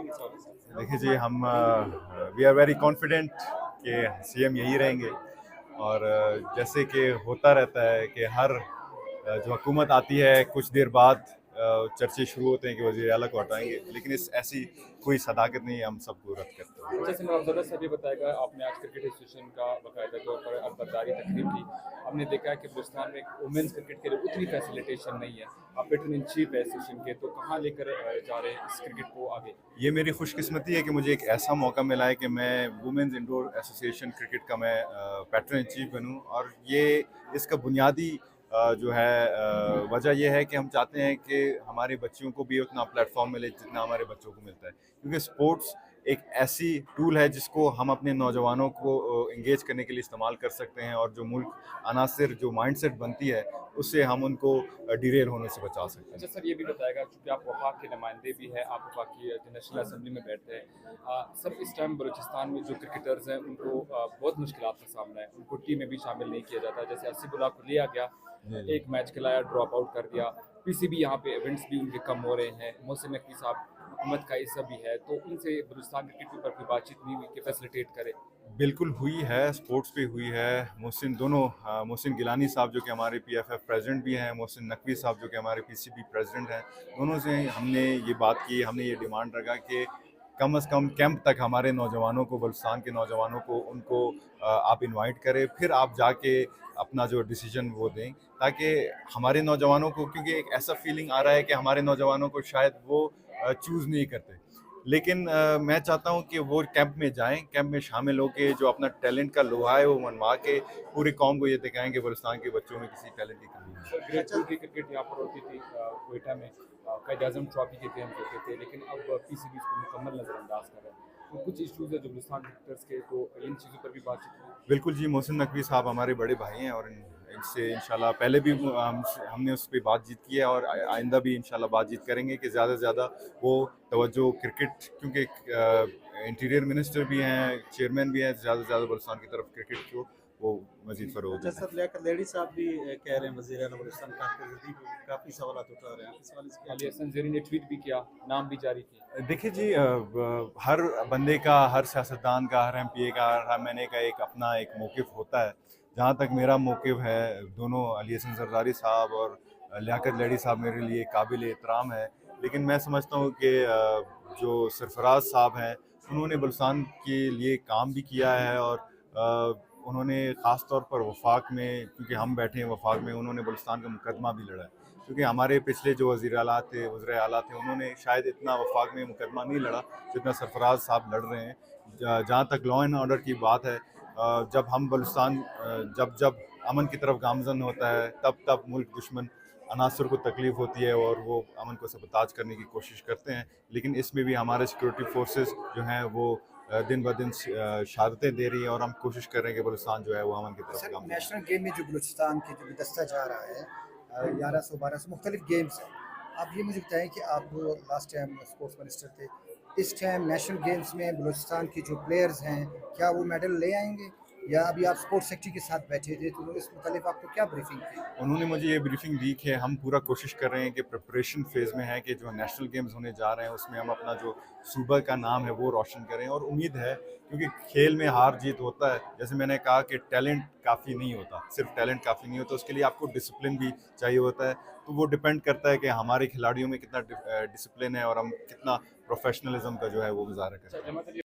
Meeting इस हवाले से? देखिए जी, हम वी आर वेरी कॉन्फिडेंट कि सीएम यही रहेंगे। और जैसे कि होता रहता है कि हर जो हुकूमत आती है कुछ देर बाद चर्चे शुरू होते हैं कि वज़ीर आला को हटाएंगे, लेकिन इस ऐसी कोई सदाकत नहीं है, हम सबको रद्द करते हैं। जैसे नवाबजादा साहब ये बताएगा, आपने आज क्रिकेट एसोसिएशन का बाकायदा तौर पर अलबरदारी तकरीब की। हमने देखा है कि बलूचिस्तान में वुमेंस क्रिकेट के लिए उतनी फैसिलिटेशन नहीं है। आप पेट्रन इन चीफ है एसोसिएशन के, तो कहाँ लेकर जा रहे हैं इस क्रिकेट को आगे? ये मेरी खुशकिस्मती है कि मुझे एक ऐसा मौका मिला है कि मैं वुमेन्स इंडोर एसोसिएशन क्रिकेट का मैं पैट्रन इन चीफ बनूं। और ये इसका बुनियादी जो है वजह यह है कि हम चाहते हैं कि हमारी बच्चियों को भी उतना प्लेटफॉर्म मिले जितना हमारे बच्चों को मिलता है, क्योंकि स्पोर्ट्स एक ऐसी टूल है जिसको हम अपने नौजवानों को इंगेज करने के लिए इस्तेमाल कर सकते हैं, और जो मुल्क अनासर जो माइंडसेट बनती है उससे हम उनको डिरेल होने से बचा सकते अच्छा हैं। सर, ये भी बताएगा क्योंकि आप वफाक के नुमाइंदे भी हैं, आप वफाक की जो नेशनल असम्बली में बैठते हैं। सर, इस टाइम बलूचिस्तान में जो क्रिकेटर्स हैं उनको बहुत मुश्किलात का सामना है, उनको टीम में भी शामिल नहीं किया जाता। जैसे असीबुल्ला को लिया गया, जी जी। एक मैच खिलाया, ड्रॉप आउट कर दिया। पीसीबी यहाँ पे इवेंट्स भी उनके कम हो रहे हैं। मोहसिन नकवी साहब हुकूमत का हिस्सा भी है, तो उनसे बलूचिस्तान क्रिकेट के ऊपर कोई बातचीत नहीं हुई कि फैसिलिटेट करे? बिल्कुल हुई है, स्पोर्ट्स पे हुई है। मोहसिन दोनों मोहसिन गिलानी साहब जो कि हमारे पीएफएफ प्रेसिडेंट भी हैं, मोहसिन नकवी साहब जो कि हमारे पीसीबी प्रेसिडेंट हैं, दोनों से हमने ये बात की, हमने ये डिमांड रखा कि कम से कम कैंप तक हमारे नौजवानों को, बलुचिस्तान के नौजवानों को, उनको आप इनवाइट करें, फिर आप जाके अपना जो डिसीजन वो दें, ताकि हमारे नौजवानों को, क्योंकि एक ऐसा फीलिंग आ रहा है कि हमारे नौजवानों को शायद वो चूज़ नहीं करते। लेकिन मैं चाहता हूँ कि वो कैंप में जाएं, कैंप में शामिल होकर जो अपना टैलेंट का लोहा है वो मनवा के पूरी कौम को ये दिखाएं कि बलुचिस्तान के बच्चों में किसी टैलेंट की कमी नहीं है। सर, ग्रेड टू की क्रिकेट यहाँ पर होती थी क्वेटा में, कायद आजम ट्रॉफी के गेम्स होते थे, लेकिन अब पीसीबी इसको मुकम्मल नज़रअंदाज कर रहा है। तो कुछ इशूज़ है जो बलूचिस्तान क्रिकेटर्स के, तो इन चीज़ों पर भी बातचीत हुई? बिल्कुल जी, मोहसिन नकवी साहब हमारे बड़े भाई हैं, और इनसे इंशाल्लाह पहले भी हमने उस पर बातचीत की है, और आइंदा भी इंशाल्लाह बातचीत करेंगे कि ज़्यादा से ज़्यादा वो तवज्जो क्रिकेट, क्योंकि इंटीरियर मिनिस्टर भी हैं, चेयरमैन भी हैं, ज़्यादा से ज़्यादा बलुचिस्तान की तरफ क्रिकेट को वो मज़ीद फ़रोग़ अच्छा दें। सर, लियाकत लेडी साहब भी कह रहे हैं वज़ीर आला बलूचिस्तान काफ़ी सवाल उठा रहे हैं, इस वाले से क्या अली हसन ज़ेरी ने ट्वीट भी किया, नाम भी जारी किया। देखिए जी, हर बंदे का, हर सियासतदान का, हर एमपीए का, हर एमएनए का एक अपना एक मौक़िफ़ होता है। जहाँ तक मेरा मौक़िफ़ है, दोनों अली हसन ज़रदारी साहब और लियाकत लेडी साहब मेरे लिए काबिल एहतराम है। लेकिन मैं समझता हूँ कि जो सरफराज साहब हैं, उन्होंने बलुचिस्तान के लिए काम भी किया है, और उन्होंने ख़ास तौर पर वफाक में, क्योंकि हम बैठे हैं वफाक में, उन्होंने बलुचिस्तान का मुकदमा भी लड़ा है। क्योंकि हमारे पिछले जो वज़ीर आला थे, वज़ीर आला थे, उन्होंने शायद इतना वफाक में मुकदमा नहीं लड़ा जितना सरफराज साहब लड़ रहे हैं। जहाँ तक लॉ एंड ऑर्डर की बात है, जब हम बलुचिस्तान जब जब अमन की तरफ गामज़न होता है, तब तब मुल्क दुश्मन अनासर को तकलीफ़ होती है और वो अमन को सबताज करने की कोशिश करते हैं। लेकिन इसमें भी हमारे सिक्योरिटी फोर्सेस जो हैं वो दिन ब दिन शहादतें दे रही हैं, और हम कोशिश कर रहे हैं कि बलुचिस्तान जो है वो अमन की तरफ सर, गामज़न हो। नेशनल गेम में जो बलूचिस्तान के जो दस्ता जा रहा है, 1100 1200 मुख्तलिफ गेम्स हैं। आप ये मुझे बताएं कि आप लास्ट टाइम स्पोर्ट्स मिनिस्टर थे, इस टाइम नेशनल गेम्स में बलूचिस्तान के जो प्लेयर्स हैं, क्या वो मेडल ले आएंगे, या अभी आप स्पोर्ट्स सेक्रेटरी के साथ बैठे थे तो इस मुतालिक आपको क्या ब्रीफिंग थी? उन्होंने मुझे ये ब्रीफिंग दी कि हम पूरा कोशिश कर रहे हैं कि प्रिपरेशन फेज़ में है कि जो नेशनल गेम्स होने जा रहे हैं उसमें हम अपना जो सूबा का नाम है वो रोशन करें। और उम्मीद है, क्योंकि खेल में हार जीत होता है, जैसे मैंने कहा कि टैलेंट काफ़ी नहीं होता, सिर्फ टैलेंट काफ़ी नहीं होता, उसके लिए आपको डिसिप्लिन भी चाहिए होता है। तो वो डिपेंड करता है कि हमारे खिलाड़ियों में कितना डिसिप्लिन है और हम कितना प्रोफेशनलिज्म का जो है वो मुजाहरा करें। अच्छा, जमात